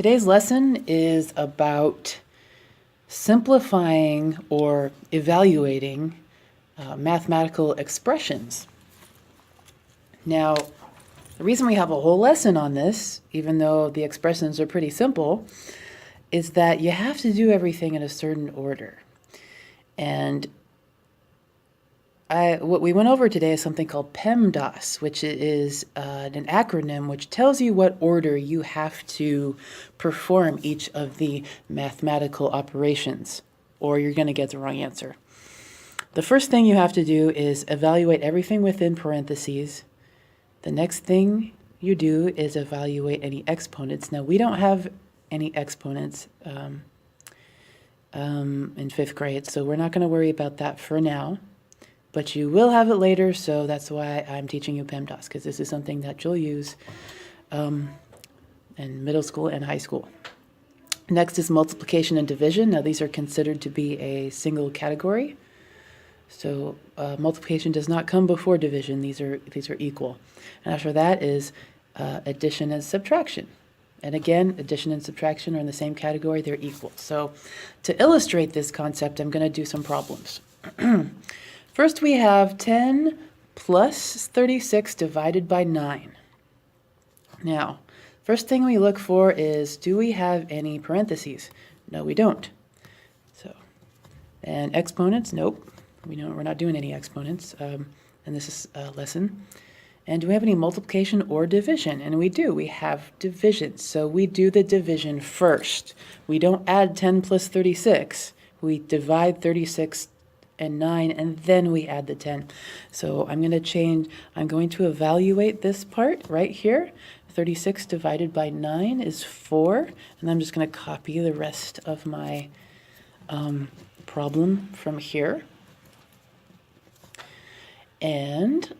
Today's lesson is about simplifying or evaluating mathematical expressions. Now, the reason we have a whole lesson on this, even though the expressions are pretty simple, is that you have to do everything in a certain order. And what we went over today is something called PEMDAS, which is an acronym which tells you what order you have to perform each of the mathematical operations, or you're going to get the wrong answer. The first thing you have to do is evaluate everything within parentheses. The next thing you do is evaluate any exponents. Now, we don't have any exponents in fifth grade, so we're not going to worry about that for now. But you will have it later, so that's why I'm teaching you PEMDAS, because this is something that you'll use in middle school and high school. Next is multiplication and division. Now, these are considered to be a single category. So multiplication does not come before division. These are equal. And after that is addition and subtraction. And again, addition and subtraction are in the same category. They're equal. So to illustrate this concept, I'm going to do some problems. First, we have 10 plus 36 divided by 9. Now, first thing we look for is, do we have any parentheses? No, we don't. So, and exponents? Nope. We're not doing any exponents in this lesson. And do we have any multiplication or division? And we do. We have division. So we do the division first. We don't add 10 plus 36. We divide 36 and 9, and then we add the 10. So I'm going to evaluate this part right here. 36 divided by 9 is 4, and I'm just going to copy the rest of my problem from here. And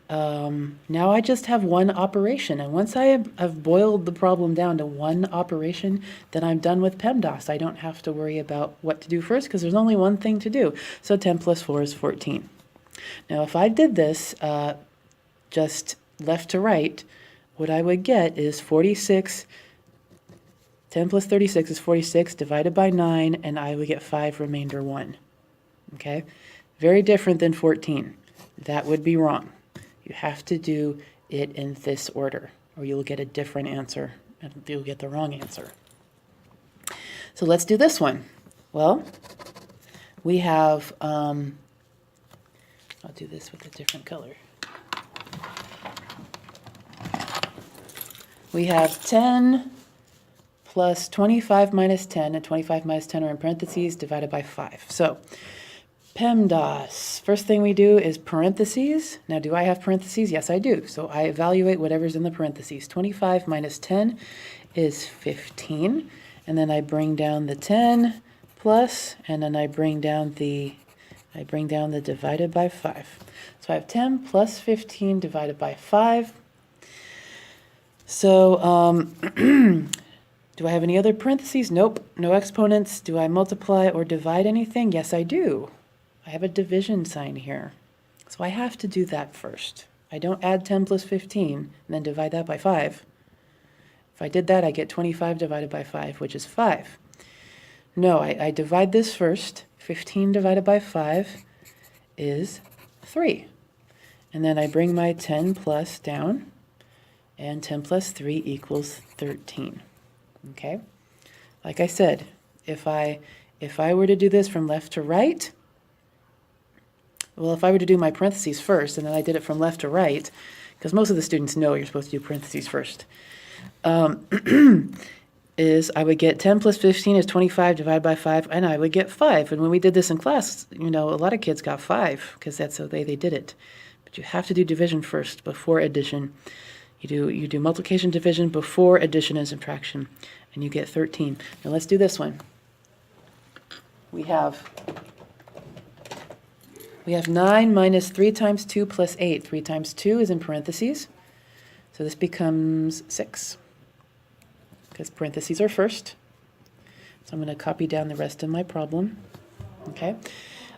now I just have one operation. And once I have boiled the problem down to one operation, then I'm done with PEMDAS. I don't have to worry about what to do first because there's only one thing to do. So 10 plus 4 is 14. Now, if I did this just left to right, what I would get is 46. 10 plus 36 is 46 divided by 9, and I would get 5, remainder 1. Okay? Very different than 14. That would be wrong. You have to do it in this order, or you'll get a different answer, and you'll get the wrong answer. So let's do this one. Well, we have, I'll do this with a different color. We have 10 plus 25 minus 10, and 25 minus 10 are in parentheses, divided by 5. So PEMDAS. First thing we do is parentheses. Now, do I have parentheses? Yes, I do. So I evaluate whatever's in the parentheses. 25 minus 10 is 15. And then I bring down the 10 plus, and then I bring down the divided by 5. So I have 10 plus 15 divided by 5. So do I have any other parentheses? Nope. No exponents. Do I multiply or divide anything? Yes, I do. I have a division sign here. So I have to do that first. I don't add 10 plus 15 and then divide that by 5. If I did that, I get 25 divided by 5, which is 5. No, I divide this first. 15 divided by 5 is 3. And then I bring my 10 plus down, and 10 plus 3 equals 13. Okay? Like I said, if I were to do this from left to right, well, if I were to do my parentheses first, and then I did it from left to right, because most of the students know you're supposed to do parentheses first, is I would get 10 plus 15 is 25 divided by 5, and I would get 5. And when we did this in class, a lot of kids got 5, because that's the way they did it. But you have to do division first, before addition. You do multiplication, division, before addition and subtraction, and you get 13. Now let's do this one. We have 9 minus 3 times 2 plus 8. 3 times 2 is in parentheses, so this becomes 6, because parentheses are first. So I'm going to copy down the rest of my problem. Okay.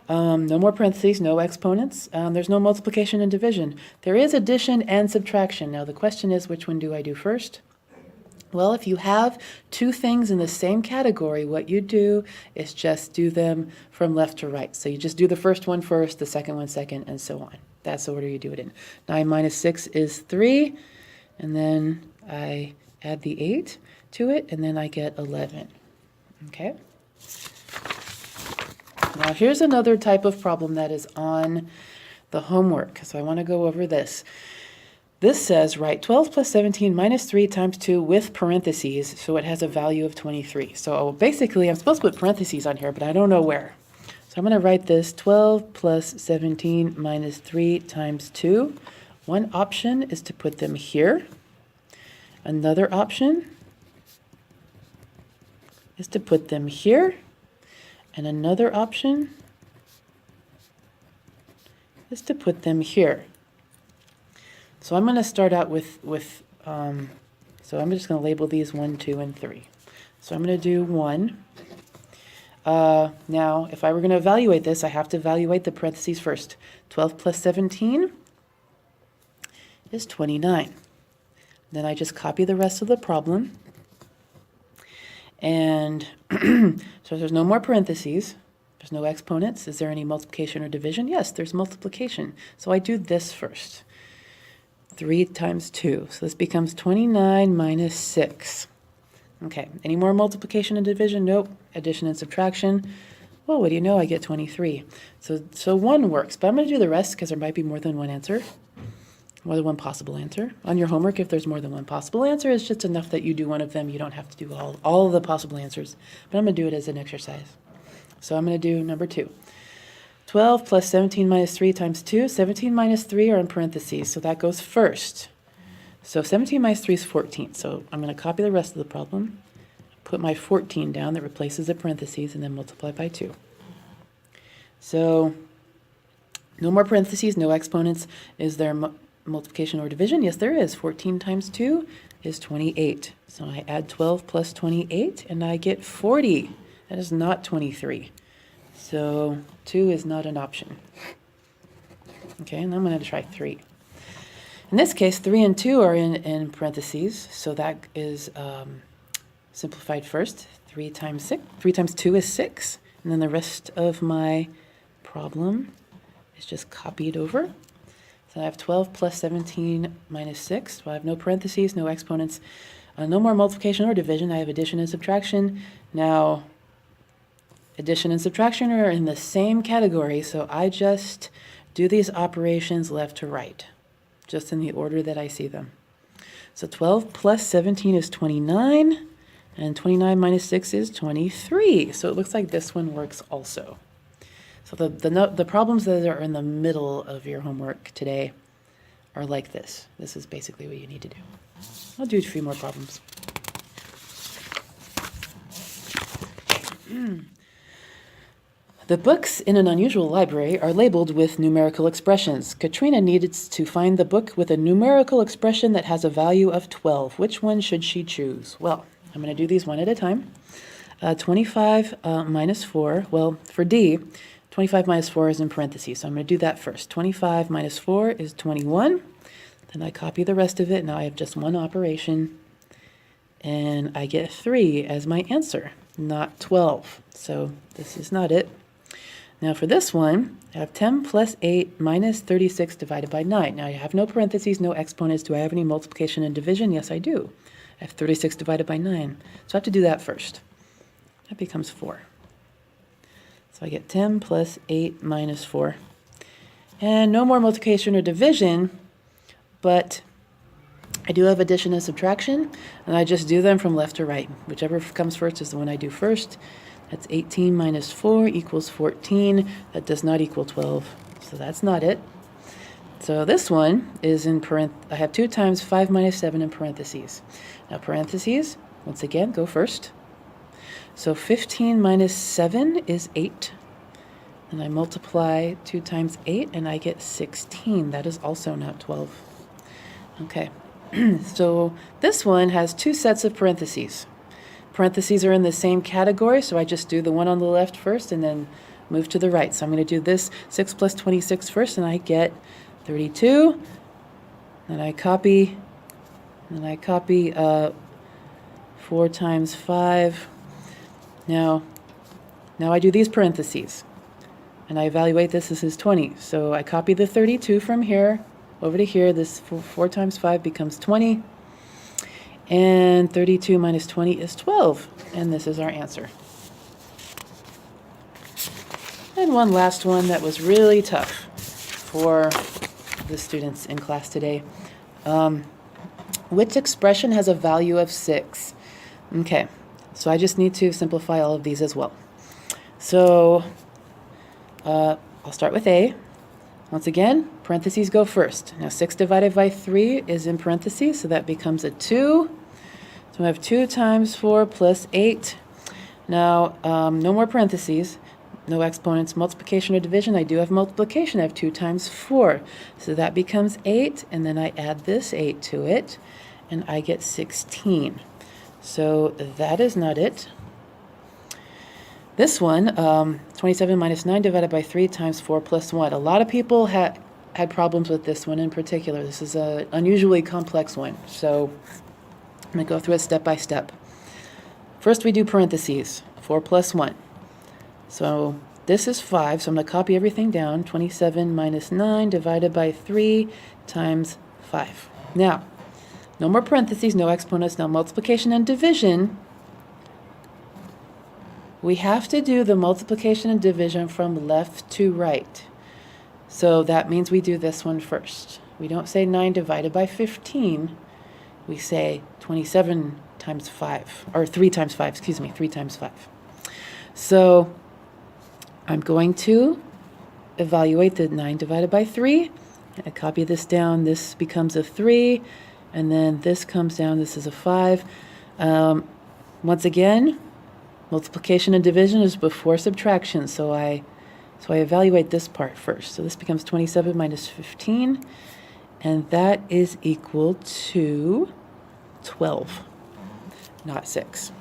No more parentheses, no exponents. There's no multiplication and division. There is addition and subtraction. Now the question is, which one do I do first? Well, if you have two things in the same category, what you do is just do them from left to right. So you just do the first one first, the second one second, and so on. That's the order you do it in. 9 minus 6 is 3, and then I add the 8 to it, and then I get 11. Okay? Now here's another type of problem that is on the homework. So I want to go over this. This says, write 12 plus 17 minus 3 times 2 with parentheses, so it has a value of 23. So basically, I'm supposed to put parentheses on here, but I don't know where. So I'm going to write this 12 plus 17 minus 3 times 2. One option is to put them here. Another option is to put them here. And another option is to put them here. So I'm going to start out so I'm just going to label these 1, 2, and 3. So I'm going to do 1. Now, if I were going to evaluate this, I have to evaluate the parentheses first. 12 plus 17 is 29. Then I just copy the rest of the problem. And so there's no more parentheses. There's no exponents. Is there any multiplication or division? Yes, there's multiplication. So I do this first. 3 times 2. So this becomes 29 minus 6. Okay, any more multiplication and division? Nope. Addition and subtraction. Well, what do you know? I get 23. So 1 works, but I'm going to do the rest because there might be more than one answer. More than one possible answer. On your homework, if there's more than one possible answer, it's just enough that you do one of them. You don't have to do all of the possible answers. But I'm going to do it as an exercise. So I'm going to do number 2. 12 plus 17 minus 3 times 2. 17 minus 3 are in parentheses, so that goes first. So 17 minus 3 is 14. So I'm going to copy the rest of the problem, put my 14 down that replaces the parentheses, and then multiply by 2. So no more parentheses, no exponents. Is there multiplication or division? Yes, there is. 14 times 2 is 28. So I add 12 plus 28, and I get 40. That is not 23. So 2 is not an option. Okay, and I'm going to try 3. In this case, 3 and 2 are in parentheses, so that is simplified first. 3 times 2 is 6, and then the rest of my problem is just copied over. So I have 12 plus 17 minus 6. Well, I have no parentheses, no exponents, no more multiplication or division. I have addition and subtraction. Now, addition and subtraction are in the same category, so I just do these operations left to right, just in the order that I see them. So 12 plus 17 is 29, and 29 minus 6 is 23. So it looks like this one works also. So the problems that are in the middle of your homework today are like this. This is basically what you need to do. I'll do a few more problems. The books in an unusual library are labeled with numerical expressions. Katrina needed to find the book with a numerical expression that has a value of 12. Which one should she choose? Well, I'm going to do these one at a time. 25 minus 4. Well, for D, 25 minus 4 is in parentheses, so I'm going to do that first. 25 minus 4 is 21. Then I copy the rest of it. Now I have just one operation, and I get 3 as my answer, not 12. So this is not it. Now for this one, I have 10 plus 8 minus 36 divided by 9. Now I have no parentheses, no exponents. Do I have any multiplication and division? Yes, I do. I have 36 divided by 9. So I have to do that first. That becomes 4. So I get 10 plus 8 minus 4. And no more multiplication or division, but I do have addition and subtraction, and I just do them from left to right. Whichever comes first is the one I do first. That's 18 minus 4 equals 14. That does not equal 12, so that's not it. So this one is in I have 2 times 5 minus 7 in parentheses. Now parentheses, once again, go first. So 15 minus 7 is 8. And I multiply 2 times 8, and I get 16. That is also not 12. Okay, so this one has 2 sets of parentheses. Parentheses are in the same category, so I just do the one on the left first and then move to the right. So I'm going to do this 6 plus 26 first, and I get 32. Then I copy 4 times 5. Now I do these parentheses, and I evaluate this is 20. So I copy the 32 from here over to here. This 4 times 5 becomes 20. And 32 minus 20 is 12. And this is our answer. And one last one that was really tough for the students in class today. Which expression has a value of 6? Okay, so I just need to simplify all of these as well. So I'll start with A. Once again, parentheses go first. Now 6 divided by 3 is in parentheses, so that becomes a 2. So I have 2 times 4 plus 8. Now, no more parentheses, no exponents, multiplication or division. I do have multiplication. I have 2 times 4. So that becomes 8, and then I add this 8 to it, and I get 16. So that is not it. This one, 27 minus 9 divided by 3 times 4 plus 1. A lot of people had problems with this one in particular. This is an unusually complex one. So I'm going to go through it step by step. First we do parentheses, 4 plus 1. So this is 5, so I'm going to copy everything down. 27 minus 9 divided by 3 times 5. Now, no more parentheses, no exponents. Now multiplication and division. We have to do the multiplication and division from left to right. So that means we do this one first. We don't say 9 divided by 15. We say 27 times 5, or 3 times 5, excuse me, 3 times 5. So I'm going to evaluate the 9 divided by 3. I copy this down. This becomes a 3, and then this comes down. This is a 5. Once again, multiplication and division is before subtraction, so I evaluate this part first. So this becomes 27 minus 15, and that is equal to 12, not 6.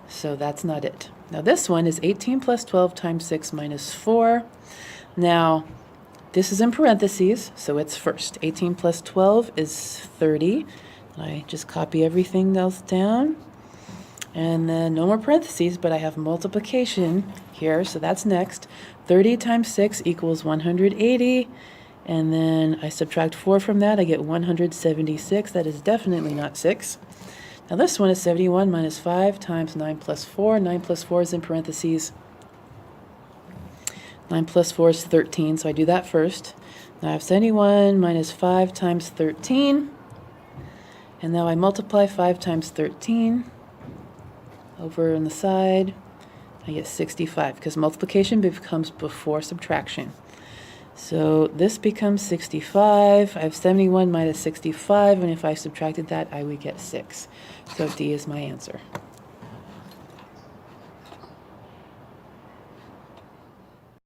So that's not it. Now this one is 18 plus 12 times 6 minus 4. Now this is in parentheses, so it's first. 18 plus 12 is 30. I just copy everything else down. And then no more parentheses, but I have multiplication here, so that's next. 30 times 6 equals 180. And then I subtract 4 from that, I get 176. That is definitely not 6. Now this one is 71 minus 5 times 9 plus 4. 9 plus 4 is in parentheses. 9 plus 4 is 13, so I do that first. Now I have 71 minus 5 times 13. And now I multiply 5 times 13. Over on the side, I get 65, because multiplication becomes before subtraction. So this becomes 65. I have 71 minus 65, and if I subtracted that, I would get 6. So D is my answer.